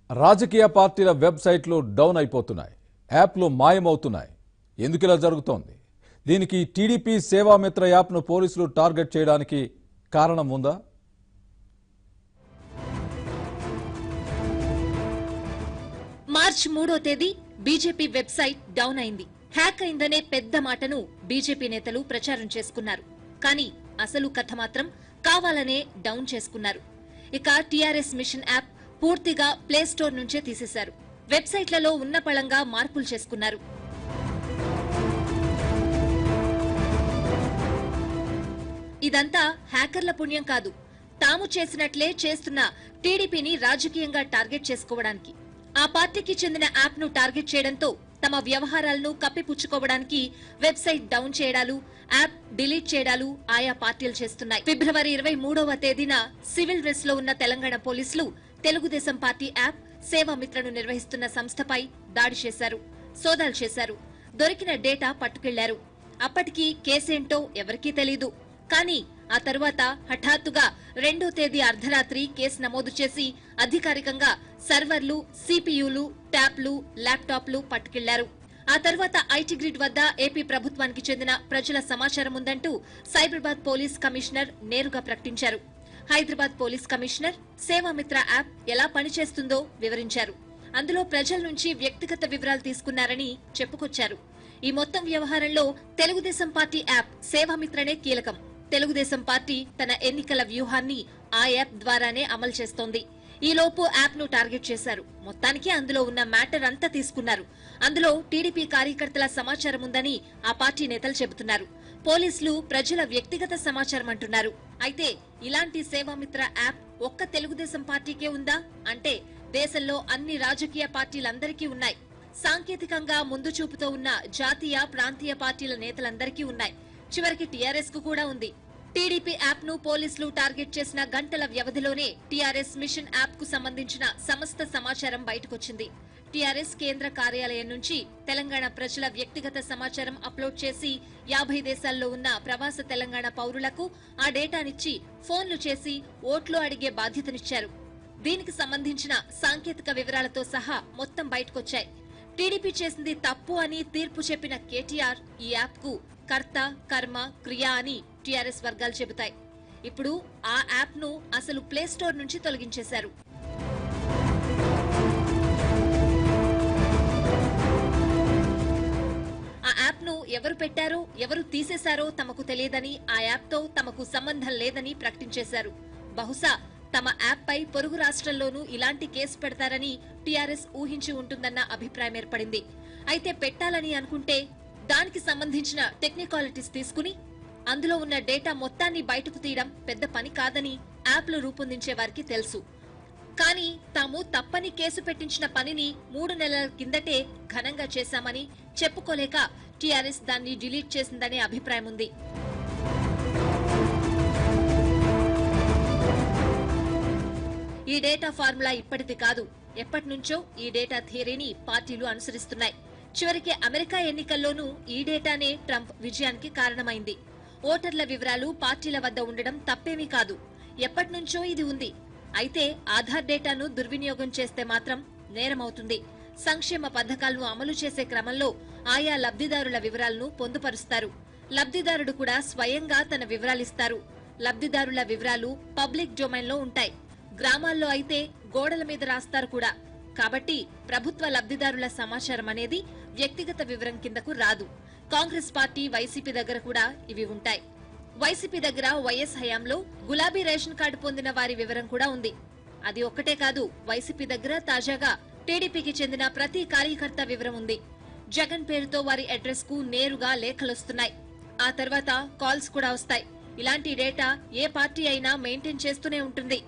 రాజకీయ పార్టీల వెబ్సైట్లు డౌన్ అయిపోతున్నాయి, యాప్లు మాయమవుతున్నాయి. ఎందుకు ఇలా జరుగుతోంది? దీనికి టీడీపీ సేవామిత్ర యాప్ను పోలీసులు టార్గెట్ చేయడానికి కారణం ఉందా? మార్చి 3వ తేదీ బీజేపీ వెబ్సైట్ డౌన్ అయింది. హ్యాక్ అయిందనే పెద్ద మాటను బీజేపీ నేతలు ప్రచారం చేసుకున్నారు. కానీ అసలు కథ మాత్రం కావాలనే డౌన్ చేసుకున్నారు. ఇక టీఆర్ఎస్ మిషన్ యాప్ పూర్తిగా ప్లే స్టోర్ నుంచే తీసేశారు. వెబ్సైట్లలో ఉన్న పళంగా మార్పులు చేసుకున్నారు. ఇదంతా హ్యాకర్ల పుణ్యం కాదు, తాము చేసినట్లే చేస్తున్న టీడీపీని రాజకీయంగా టార్గెట్ చేసుకోవడానికి. ఆ పార్టీకి చెందిన యాప్ ను టార్గెట్ చేయడంతో తమ వ్యవహారాలను కప్పిపుచ్చుకోవడానికి వెబ్సైట్ డౌన్ చేయడాలు, యాప్ డిలీట్ చేయడాలు ఆయా పార్టీలు చేస్తున్నాయి. ఫిబ్రవరి 23వ తేదీన సివిల్ డ్రెస్ లో ఉన్న తెలంగాణ పోలీసులు తెలుగుదేశం పార్టీ యాప్ సేవామిత్రను నిర్వహిస్తున్న సంస్థపై దాడి చేశారు, సోదాలు చేశారు. దొరికిన డేటా పట్టుకెళ్లారు. అప్పటికి కేసేంటో ఎవరికీ తెలీదు. కానీ ఆ తరువాత హఠాత్తుగా 2వ తేదీ అర్ధరాత్రి కేసు నమోదు చేసి అధికారికంగా సర్వర్లు, సిపియులు, ట్యాబ్లు, ల్యాప్టాప్లు పట్టుకెళ్లారు. ఆ తర్వాత ఐటీ గ్రిడ్ వద్ద ఏపీ ప్రభుత్వానికి చెందిన ప్రజల సమాచారం ఉందంటూ సైబరాబాద్ పోలీస్ కమిషనర్ నేరుగా ప్రకటించారు. Hyderabad police commissioner Seva Mitra app ఎలా పనిచేస్తుందో వివరించారు. అందులో ప్రజల నుంచి వ్యక్తిగత వివరాలు తీసుకున్నారని చెప్పుకొచ్చారు. ఈ మొత్తం వ్యవహారంలో తెలుగుదేశం పార్టీ యాప్ సేవామిత్రనే కీలకం. తెలుగుదేశం పార్టీ తన ఎన్నికల వ్యూహాన్ని ఆ యాప్ ద్వారానే అమలు చేస్తోంది. ఈలోపు యాప్ ను టార్గెట్ చేశారు. మొత్తానికి అందులో ఉన్న మ్యాటర్ అంతా తీసుకున్నారు. అందులో టీడీపీ కార్యకర్తల సమాచారం ఉందని ఆ పార్టీ నేతలు చెబుతున్నారు. పోలీసులు ప్రజల వ్యక్తిగత సమాచారం అంటున్నారు. అయితే ఇలాంటి సేవామిత్ర యాప్ ఒక్క తెలుగుదేశం పార్టీకే ఉందా అంటే దేశంలో అన్ని రాజకీయ పార్టీలందరికీ ఉన్నాయి. సాంకేతికంగా ముందు చూపుతో ఉన్న జాతీయ, ప్రాంతీయ పార్టీల నేతలందరికీ ఉన్నాయి. చివరికి టీఆర్ఎస్ కు కూడా ఉంది. టీడీపీ యాప్ ను పోలీసులు టార్గెట్ చేసిన గంటల వ్యవధిలోనే టీఆర్ఎస్ మిషన్ యాప్ కు సంబంధించిన సమస్త సమాచారం బయటకొచ్చింది. టీఆర్ఎస్ కేంద్ర కార్యాలయం నుంచి తెలంగాణ ప్రజల వ్యక్తిగత సమాచారం అప్లోడ్ చేసి 50 దేశాల్లో ఉన్న ప్రవాస తెలంగాణ పౌరులకు ఆ డేటానిచ్చి ఫోన్లు చేసి ఓట్లు అడిగే బాధ్యతనిచ్చారు. దీనికి సంబంధించిన సాంకేతిక వివరాలతో సహా మొత్తం బయటకొచ్చాయి. టీడీపీ చేసింది తప్పు అని తీర్పు చెప్పిన కేటీఆర్ ఈ యాప్ కు కర్త, కర్మ, క్రియ అని టీఆర్ఎస్ వర్గాలు చెబుతాయి. ఇప్పుడు ఆ యాప్ ను అసలు ప్లే స్టోర్ నుంచి తొలగించేశారు. ఆ యాప్ ను ఎవరు పెట్టారో, ఎవరు తీసేశారో తమకు తెలియదని, ఆ యాప్ తో తమకు సంబంధం లేదని ప్రకటించేశారు. బహుశా తమ యాప్ పై పొరుగు రాష్ట్రంలోనూ ఇలాంటి కేసు పెడతారని టీఆర్ఎస్ ఊహించి ఉంటుందన్న అభిప్రాయం ఏర్పడింది. అయితే పెట్టాలని అనుకుంటే దానికి సంబంధించిన టెక్నికాలిటీస్ తీసుకుని అందులో ఉన్న డేటా మొత్తాన్ని బయటకు తీయడం పెద్ద పని కాదని యాప్లు రూపొందించే వారికి తెలుసు. కానీ తాము తప్పని కేసు పెట్టించిన పనిని 3 నెలల కిందటే ఘనంగా చేశామని చెప్పుకోలేక టీఆర్ఎస్ దాన్ని డిలీట్ చేసిందనే అభిప్రాయం ఉంది. ఈ డేటా ఫార్ములా ఇప్పటిది కాదు, ఎప్పటి నుంచో ఈ డేటా థియరీని పార్టీలు అనుసరిస్తున్నాయి. చివరికి అమెరికా ఎన్నికల్లోనూ ఈ డేటానే ట్రంప్ విజయానికి కారణమైంది. ఓటర్ల వివరాలు పార్టీల వద్ద ఉండడం తప్పేమీ కాదు, ఎప్పటినుంచో ఇది ఉంది. అయితే ఆధార్ డేటాను దుర్వినియోగం చేస్తే మాత్రం నేరమవుతుంది. సంక్షేమ పథకాలను అమలు చేసే క్రమంలో ఆయా లబ్ధిదారుల వివరాలను పొందుపరుస్తారు. లబ్ధిదారుడు కూడా స్వయంగా తన వివరాలిస్తారు. లబ్ధిదారుల వివరాలు పబ్లిక్ డొమైన్లో ఉంటాయి. గ్రామాల్లో అయితే గోడల మీద రాస్తారు కూడా. కాబట్టి ప్రభుత్వ లబ్ధిదారుల సమాచారం అనేది వ్యక్తిగత వివరం కిందకు రాదు. కాంగ్రెస్ పార్టీ, వైసీపీ దగ్గర కూడా ఇవి ఉంటాయి. వైసీపీ దగ్గర వైఎస్ హయాంలో గులాబీ రేషన్ కార్డు పొందిన వారి వివరం కూడా ఉంది. అది ఒక్కటే కాదు, వైసీపీ దగ్గర తాజాగా టీడీపీకి చెందిన ప్రతి కార్యకర్త వివరం ఉంది. జగన్ పేరుతో వారి అడ్రస్ కు నేరుగా లేఖలొస్తున్నాయి. ఆ తర్వాత కాల్స్ కూడా వస్తాయి. ఇలాంటి డేటా ఏ పార్టీ అయినా మెయింటైన్ చేస్తూనే ఉంటుంది.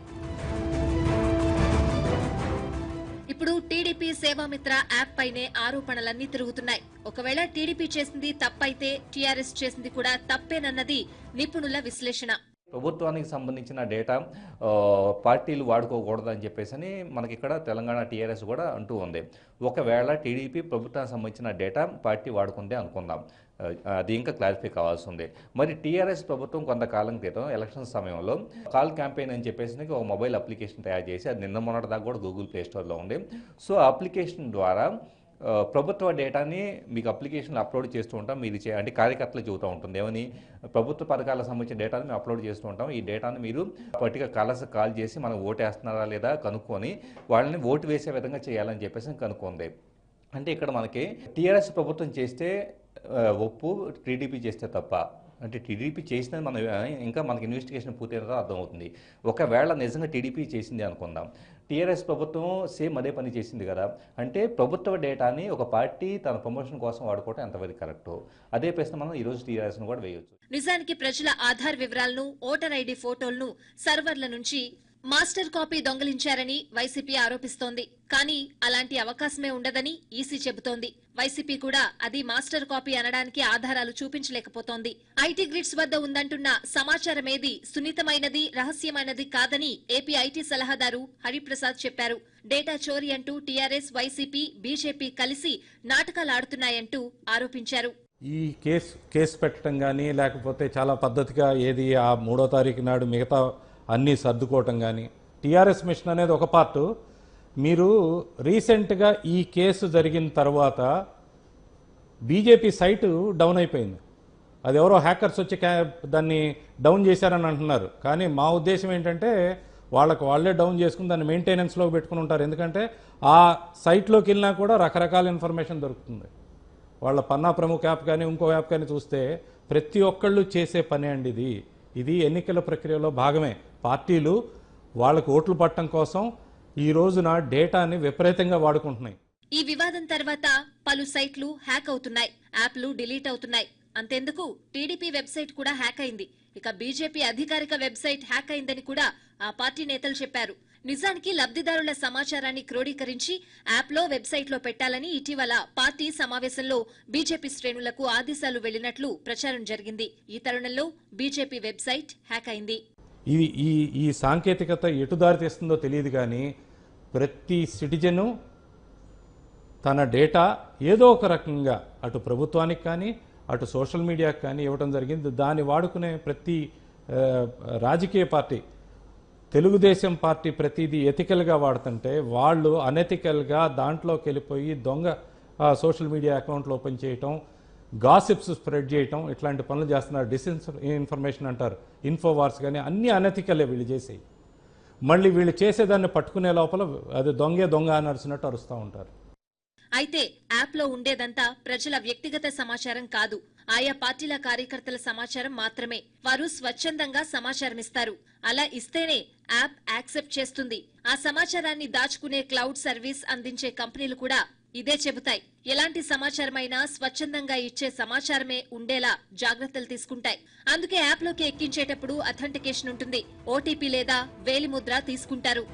ఇప్పుడు టీడీపీ సేవామిత్ర యాప్ పైనే ఆరోపణలన్నీ తిరుగుతున్నాయి. ఒకవేళ టీడీపీ చేసింది తప్పైతే టీఆర్ఎస్ చేసింది కూడా తప్పేనన్నది నిపుణుల విశ్లేషణ. ప్రభుత్వానికి సంబంధించిన డేటా పార్టీలు వాడుకోకూడదని చెప్పేసి మనకి ఇక్కడ తెలంగాణ టీఆర్ఎస్ కూడా అంటూ ఉంది. ఒకవేళ టీడీపీ ప్రభుత్వానికి సంబంధించిన డేటా పార్టీ వాడుకుందే అనుకుందాం. అది ఇంకా క్లారిఫై కావాల్సి ఉంది. మరి టీఆర్ఎస్ ప్రభుత్వం కొంతకాలం క్రితం ఎలక్షన్ సమయంలో కాల్ క్యాంపెయిన్ అని చెప్పేసి ఒక మొబైల్ అప్లికేషన్ తయారు చేసి అది నిన్న మొన్నటి దాకా కూడా గూగుల్ ప్లే స్టోర్లో ఉంది. సో ఆ అప్లికేషన్ ద్వారా ప్రభుత్వ డేటాని మీకు అప్లికేషన్లో అప్లోడ్ చేస్తూ ఉంటాం. మీరు అంటే కార్యకర్తలు చెబుతూ ఉంటుంది ఏమని, ప్రభుత్వ పథకాలకు సంబంధించిన డేటాని మేము అప్లోడ్ చేస్తూ ఉంటాం. ఈ డేటాని మీరు పర్టికులర్ కాలర్స్కి కాల్ చేసి మనం ఓటు వేస్తున్నారా లేదా కనుక్కొని వాళ్ళని ఓటు వేసే విధంగా చేయాలని చెప్పేసి కనుక్కుంది. అంటే ఇక్కడ మనకి టీఆర్ఎస్ ప్రభుత్వం చేస్తే ఒప్పు, టీడీపీ చేస్తే తప్ప. అంటే టీడీపీ చేసినది మనం ఇంకా మనకి ఇన్వెస్టిగేషన్ పూర్తయిన తర్వాత అర్థమవుతుంది. ఒకవేళ నిజంగా టీడీపీ చేసింది అనుకుందాం, టీఆర్ఎస్ ప్రభుత్వం సేమ్ అదే పని చేసింది కదా. అంటే ప్రభుత్వ డేటాని ఒక పార్టీ తన ప్రమోషన్ కోసం వాడుకోవడం ఎంతవరకు కరెక్ట్, అదే ప్రశ్న మనం ఈరోజు టీఆర్ఎస్ను కూడా వేయొచ్చు. నిజానికి ప్రజల ఆధార్ వివరాలను, ఓటర్ ఐడి ఫోటోలను సర్వర్ల నుంచి మాస్టర్ కాపీ దొంగిలించారని వైసీపీ ఆరోపిస్తోంది. కానీ అలాంటి అవకాశమే ఉండదని ఈసీ చెబుతోంది. వైసీపీ కూడా అది మాస్టర్ కాపీ అనడానికి ఆధారాలు చూపించలేకపోతోంది. ఐటీ గ్రిడ్స్ వద్ద ఉందంటున్న సమాచారమేది సున్నితమైనది, రహస్యమైనది కాదని ఏపీ ఐటీ సలహాదారు హరిప్రసాద్ చెప్పారు. డేటా చోరీ అంటూ టీఆర్ఎస్, వైసీపీ, బీజేపీ కలిసి నాటకాలాడుతున్నాయంటూ ఆరోపించారు. ఈ కేసు పెట్టడం కానీ, లేకపోతే చాలా పద్ధతిగా ఏది ఆ 3వ తారీఖు నాడు మిగతా అన్నీ సర్దుకోవటం కానీ, టీఆర్ఎస్ మిషన్ అనేది ఒక పార్టు. మీరు రీసెంట్గా ఈ కేసు జరిగిన తర్వాత బీజేపీ సైటు డౌన్ అయిపోయింది. అది ఎవరో హ్యాకర్స్ వచ్చి దాన్ని డౌన్ చేశారని అంటున్నారు. కానీ మా ఉద్దేశం ఏంటంటే వాళ్ళే డౌన్ చేసుకుని దాన్ని మెయింటెనెన్స్లో పెట్టుకుని ఉంటారు. ఎందుకంటే ఆ సైట్లోకి వెళ్ళినా కూడా రకరకాల ఇన్ఫర్మేషన్ దొరుకుతుంది. వాళ్ళ పన్నా ప్రముఖ యాప్ కానీ ఇంకో యాప్ కానీ చూస్తే ప్రతి ఒక్కళ్ళు చేసే పని అండి ఇది ఎన్నికల ప్రక్రియలో భాగమే. పార్టీలు వాళ్ళకు ఓట్లు పట్టడం కోసం ఈ రోజున డేటాని విపరీతంగా వాడుకుంటున్నాయి. ఈ వివాదం తర్వాత పలు సైట్లు హ్యాక్ అవుతున్నాయి, యాప్లు డిలీట్ అవుతున్నాయి. అంతెందుకు టీడీపీ వెబ్సైట్ కూడా హ్యాక్ అయింది. ఇక బీజేపీ అధికారిక వెబ్సైట్ హ్యాక్ అయిందని కూడా ఆ పార్టీ నేతలు చెప్పారు. నిజానికి లబ్ధిదారుల సమాచారాన్ని క్రోడీకరించి యాప్లో, వెబ్సైట్లో పెట్టాలని ఇటీవల పార్టీ సమావేశంలో బీజేపీ శ్రేణులకు ఆదేశాలు వెళ్లినట్లు ప్రచారం జరిగింది. ఈ తరుణంలో బీజేపీ వెబ్సైట్ హ్యాక్ అయింది. ఈ సాంకేతికత ఎటు దారితీస్తుందో తెలియదు. కానీ ప్రతి సిటిజను తన డేటా ఏదో ఒక రకంగా అటు ప్రభుత్వానికి కానీ అటు సోషల్ మీడియాకి కానీ ఇవ్వడం జరిగింది. దాన్ని వాడుకునే ప్రతి రాజకీయ పార్టీ, తెలుగుదేశం పార్టీ ప్రతిదీ ఎథికల్గా వాడుతుంటే వాళ్ళు అనెథికల్గా దాంట్లోకి వెళ్ళిపోయి దొంగ సోషల్ మీడియా అకౌంట్లు ఓపెన్ చేయటం, గాసిప్స్ స్ప్రెడ్ చేయటం, ఇట్లాంటి పనులు చేస్తున్నారు. ఇన్ఫర్మేషన్ అంటారు, ఇన్ఫోవార్స్ కానీ అన్నీ అనెథికలే వీళ్ళు చేసేవి. మళ్ళీ వీళ్ళు చేసేదాన్ని పట్టుకునే లోపల అది దొంగ అని అరిచినట్టు అరుస్తూ ఉంటారు. అయితే యాప్లో ఉండేదంతా ప్రజల వ్యక్తిగత సమాచారం కాదు, ఆయా పార్టీల కార్యకర్తల సమాచారం మాత్రమే. వారు స్వచ్ఛందంగా సమాచారం ఇస్తారు. అలా ఇస్తేనే యాప్ యాక్సెప్ట్ చేస్తుంది. ఆ సమాచారాన్ని దాచుకునే క్లౌడ్ సర్వీస్ అందించే కంపెనీలు కూడా ఇదే చెబుతాయి. ఎలాంటి సమాచారమైనా స్వచ్ఛందంగా ఇచ్చే సమాచారమే ఉండేలా జాగ్రత్తలు తీసుకుంటాయి. అందుకే యాప్లోకి ఎక్కించేటప్పుడు అథెంటికేషన్ ఉంటుంది, ఓటీపీ లేదా వేలిముద్ర తీసుకుంటారు.